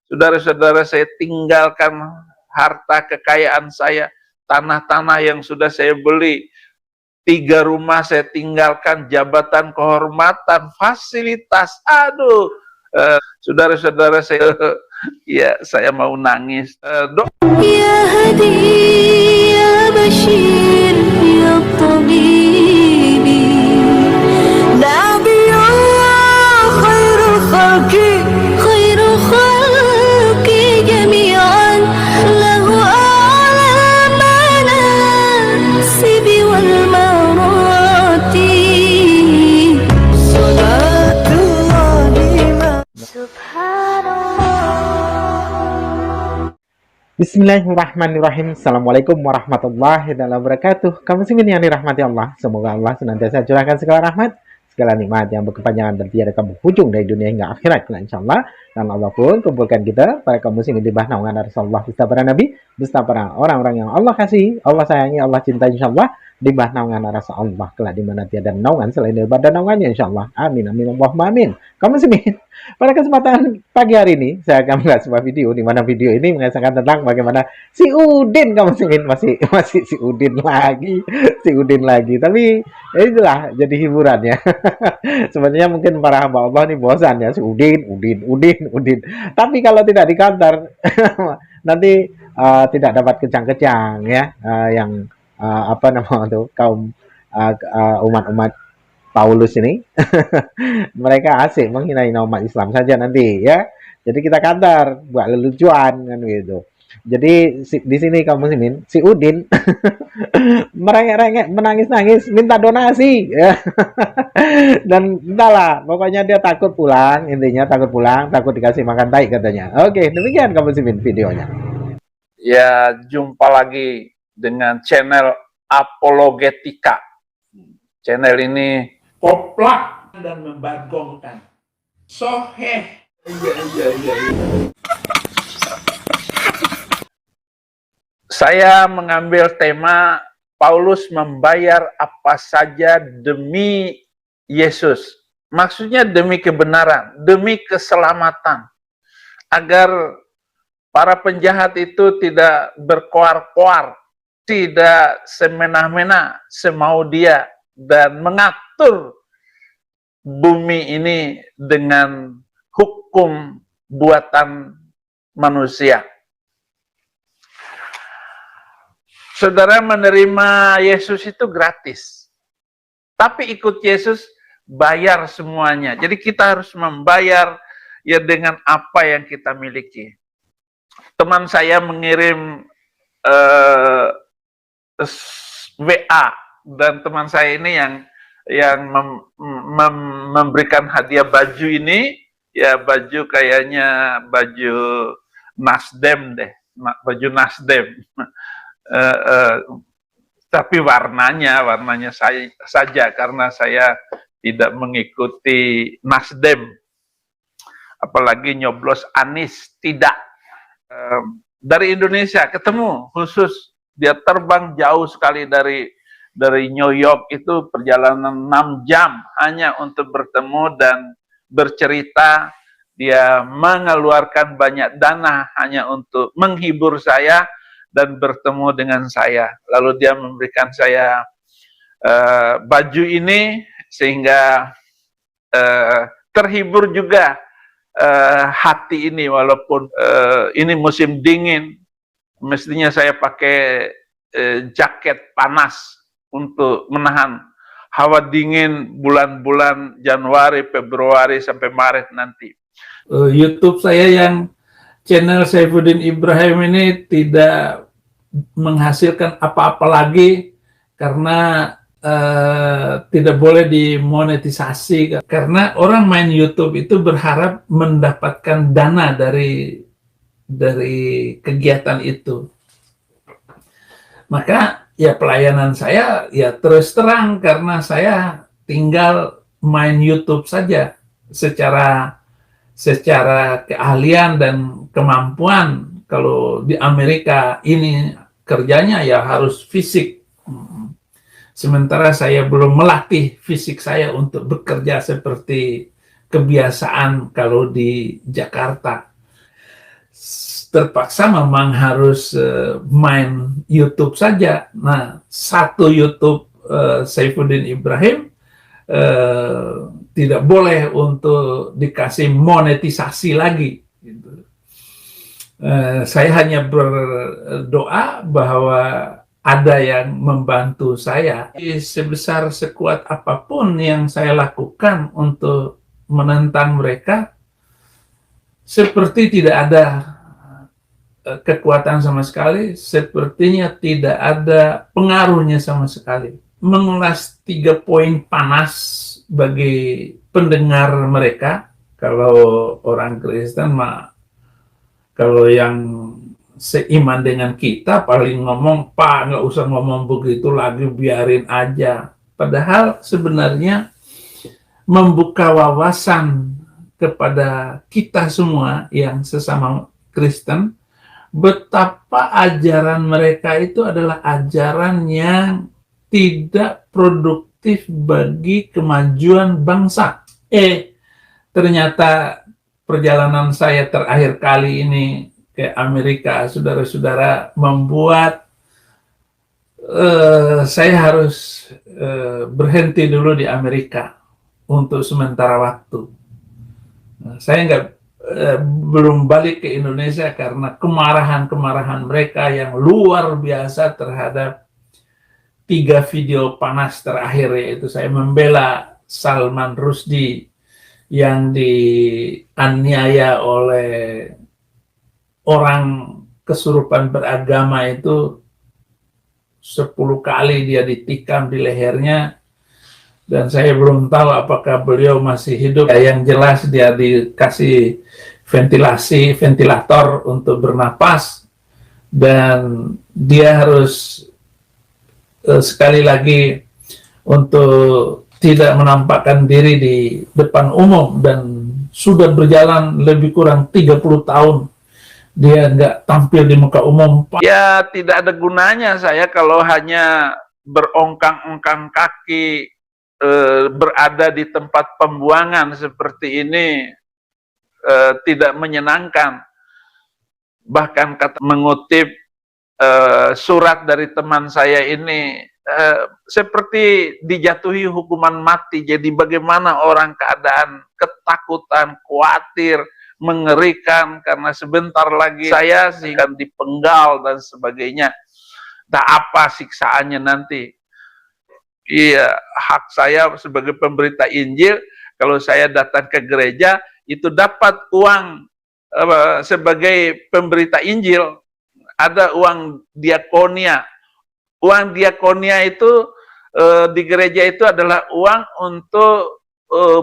Saudara-saudara, saya tinggalkan harta kekayaan saya, tanah-tanah yang sudah saya beli, 3 rumah saya tinggalkan, jabatan kehormatan, fasilitas. Aduh, saudara-saudara, saya ya saya mau nangis. Ya Hadi, ya Bashir, ya Tabibi, Nabi Allah khairul khalqi, khairul khalqi jami'an, lahu a'la manasibi wal marati, salatullahi ma subhanallah. Bismillahirrahmanirrahim. Assalamualaikum warahmatullahi wabarakatuh. Kaum muslimin yang dirahmati Allah, semoga Allah senantiasa curahkan segala rahmat, segala nikmat yang berkepanjangan dan tiada berhujung dari dunia hingga akhirat, insyaallah. Dan Allah pun kumpulkan kita para kaum muslimin di bawah naungan Rasulullah beserta para nabi, beserta para orang-orang yang Allah kasih, Allah sayangi, Allah cintai, insyaallah, di bawah naungan Rasulullah kelak di mana tiada naungan selain daripada naungannya, insyaallah. Amin amin Allahumma amin. Kaum muslimin, pada kesempatan pagi hari ini saya akan mengulas sebuah video di mana video ini mengisahkan tentang bagaimana si Udin, kamu masih si Udin lagi. Tapi ya itulah jadi hiburannya. Sebenarnya mungkin para hamba Allah ini bosan ya si Udin. Tapi kalau tidak di kantor nanti tidak dapat kejang-kejang ya, yang apa namanya tuh kaum umat-umat Paulus ini. Mereka asik menghina umat Islam saja nanti ya. Jadi kita kantor buat lelucuan kan gitu. Jadi di sini kaum muslimin si Udin merengek-rengek, menangis-nangis, minta donasi ya. Dan entahlah, pokoknya dia takut pulang, intinya takut pulang, takut dikasih makan tai katanya. Oke, demikian kaum muslimin videonya. Ya, jumpa lagi dengan channel Apologetika. Channel ini koplak dan membagongkan. Soheh. Saya mengambil tema Paulus membayar apa saja demi Yesus. Maksudnya demi kebenaran, demi keselamatan. Agar para penjahat itu tidak berkoar-koar, tidak semena-mena, semau dia, dan mengatur bumi ini dengan hukum buatan manusia. Saudara, menerima Yesus itu gratis. Tapi ikut Yesus bayar semuanya. Jadi kita harus membayar ya dengan apa yang kita miliki. Teman saya mengirim WA, dan teman saya ini yang memberikan hadiah baju ini, ya baju kayaknya baju Nasdem deh, baju Nasdem. Tapi warnanya saya saja karena saya tidak mengikuti Nasdem, apalagi nyoblos Anies tidak. Dari Indonesia ketemu khusus, dia terbang jauh sekali dari New York, itu perjalanan 6 jam hanya untuk bertemu dan bercerita. Dia mengeluarkan banyak dana hanya untuk menghibur saya dan bertemu dengan saya. Lalu dia memberikan saya baju ini sehingga terhibur juga hati ini, walaupun ini musim dingin. Mestinya saya pakai jaket panas untuk menahan hawa dingin bulan-bulan Januari, Februari sampai Maret nanti. YouTube saya yang channel Saifuddin Ibrahim ini tidak menghasilkan apa-apa lagi karena tidak boleh dimonetisasi, karena orang main YouTube itu berharap mendapatkan dana dari kegiatan itu. Maka ya pelayanan saya ya terus terang, karena saya tinggal main YouTube saja secara keahlian dan kemampuan. Kalau di Amerika ini kerjanya ya harus fisik. Sementara saya belum melatih fisik saya untuk bekerja seperti kebiasaan kalau di Jakarta. terpaksa memang harus main YouTube saja. Nah, satu YouTube Saifuddin Ibrahim tidak boleh untuk dikasih monetisasi lagi. Gitu. Saya hanya berdoa bahwa ada yang membantu saya. Sebesar sekuat apapun yang saya lakukan untuk menentang mereka, seperti tidak ada kekuatan sama sekali, sepertinya tidak ada pengaruhnya sama sekali. Mengulas 3 poin panas bagi pendengar mereka, kalau orang Kristen mah, kalau yang seiman dengan kita paling ngomong, Pak, nggak usah ngomong begitu lagi, biarin aja. Padahal sebenarnya membuka wawasan kepada kita semua yang sesama Kristen, betapa ajaran mereka itu adalah ajaran yang tidak produktif bagi kemajuan bangsa. Ternyata perjalanan saya terakhir kali ini ke Amerika, saudara-saudara, membuat saya harus berhenti dulu di Amerika untuk sementara waktu. Saya belum balik ke Indonesia karena kemarahan mereka yang luar biasa terhadap 3 video panas terakhir, yaitu saya membela Salman Rushdie yang dianiaya oleh orang kesurupan beragama itu 10 kali dia ditikam di lehernya. Dan saya belum tahu apakah beliau masih hidup. Yang jelas dia dikasih ventilator untuk bernapas, dan dia harus sekali lagi untuk tidak menampakkan diri di depan umum, dan sudah berjalan lebih kurang 30 tahun dia nggak tampil di muka umum. Ya, tidak ada gunanya saya kalau hanya berongkang-ongkang kaki, berada di tempat pembuangan seperti ini, tidak menyenangkan. Bahkan mengutip surat dari teman saya ini, seperti dijatuhi hukuman mati. Jadi bagaimana orang keadaan ketakutan, khawatir, mengerikan karena sebentar lagi saya akan dipenggal dan sebagainya. Tak apa siksaannya nanti. Iya, hak saya sebagai pemberita Injil, kalau saya datang ke gereja, itu dapat uang sebagai pemberita Injil, ada uang diakonia. Uang diakonia itu di gereja itu adalah uang untuk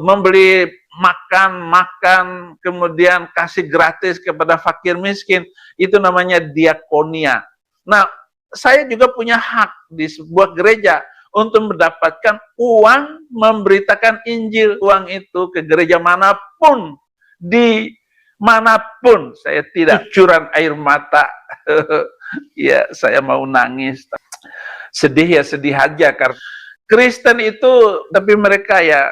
membeli makan, kemudian kasih gratis kepada fakir miskin. Itu namanya diakonia. Nah, saya juga punya hak di sebuah gereja untuk mendapatkan uang memberitakan Injil. Uang itu ke gereja manapun, di manapun, saya tidak curan air mata. Ya, saya mau nangis. Sedih ya sedih aja, karena Kristen itu, tapi mereka ya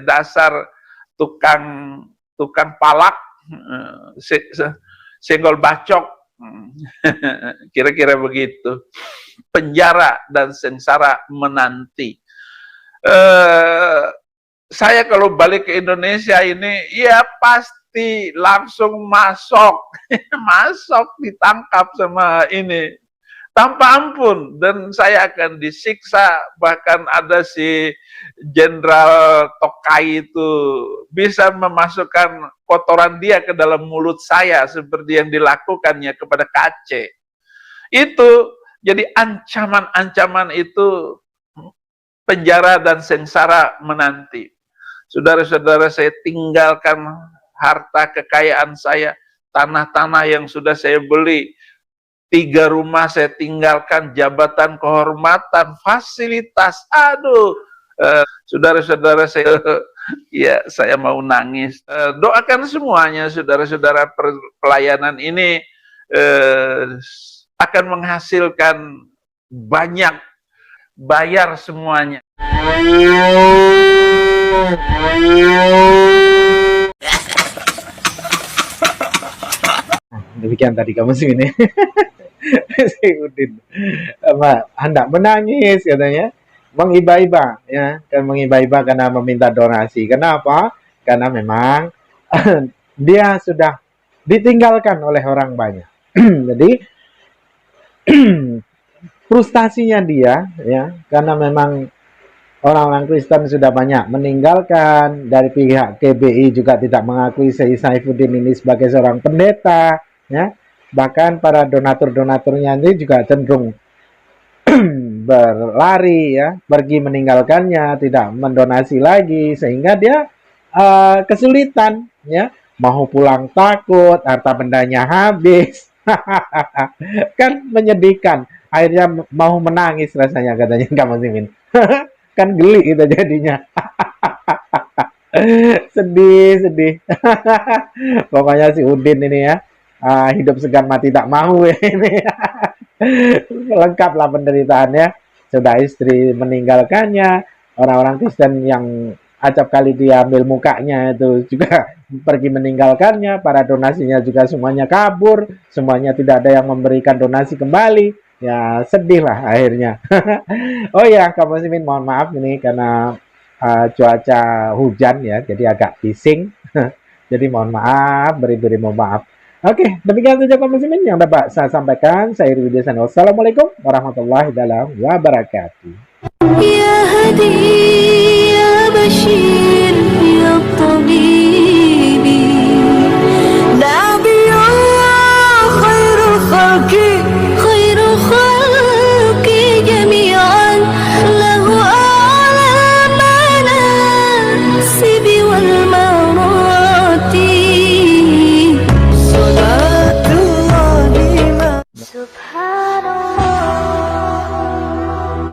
dasar tukang palak, senggol bacok, kira-kira begitu. Penjara dan sengsara menanti. Saya kalau balik ke Indonesia ini, ya pasti langsung masuk, ditangkap sama ini, tanpa ampun, dan saya akan disiksa. Bahkan ada si Jenderal Tokai itu bisa memasukkan kotoran dia ke dalam mulut saya, seperti yang dilakukannya kepada KC. Itu jadi ancaman-ancaman itu, penjara dan sengsara menanti. Saudara-saudara, saya tinggalkan harta kekayaan saya, tanah-tanah yang sudah saya beli, 3 rumah saya tinggalkan, jabatan kehormatan, fasilitas, saudara-saudara, saya mau nangis. Doakan semuanya, saudara-saudara, pelayanan ini akan menghasilkan banyak, bayar semuanya. demikian tadi kamu sih ini. Si Udin hendak menangis katanya, mengiba-iba ya, kan mengiba-iba karena meminta donasi. Kenapa? Karena memang dia sudah ditinggalkan oleh orang banyak. Jadi frustasinya dia ya, karena memang orang-orang Kristen sudah banyak meninggalkan, dari pihak KBI juga tidak mengakui Syekh Saifuddin ini sebagai seorang pendeta ya. Bahkan para donatur-donaturnya ini juga cenderung berlari ya, pergi meninggalkannya, tidak mendonasi lagi, sehingga dia kesulitan ya, mau pulang takut, harta bendanya habis. Kan menyedihkan, akhirnya mau menangis rasanya katanya Kak Muslimin. Kan geli kita jadinya. Sedih. Pokoknya si Udin ini ya, hidup segan mati tak mau ini. Lengkaplah penderitaannya. Sudah istri meninggalkannya, orang-orang Kristen yang acap kali dia ambil mukanya itu juga pergi meninggalkannya, para donasinya juga semuanya kabur, semuanya tidak ada yang memberikan donasi kembali. Ya sedih lah akhirnya. Oh ya, Kak Muslimin mohon maaf ini karena cuaca hujan ya, jadi agak bising. Jadi mohon maaf, beri-beri mohon maaf. Oke, demikian saja Kak Muslimin yang dapat saya sampaikan. Saya Rudi Hasan. Wassalamualaikum warahmatullahi wabarakatuh. يا هدي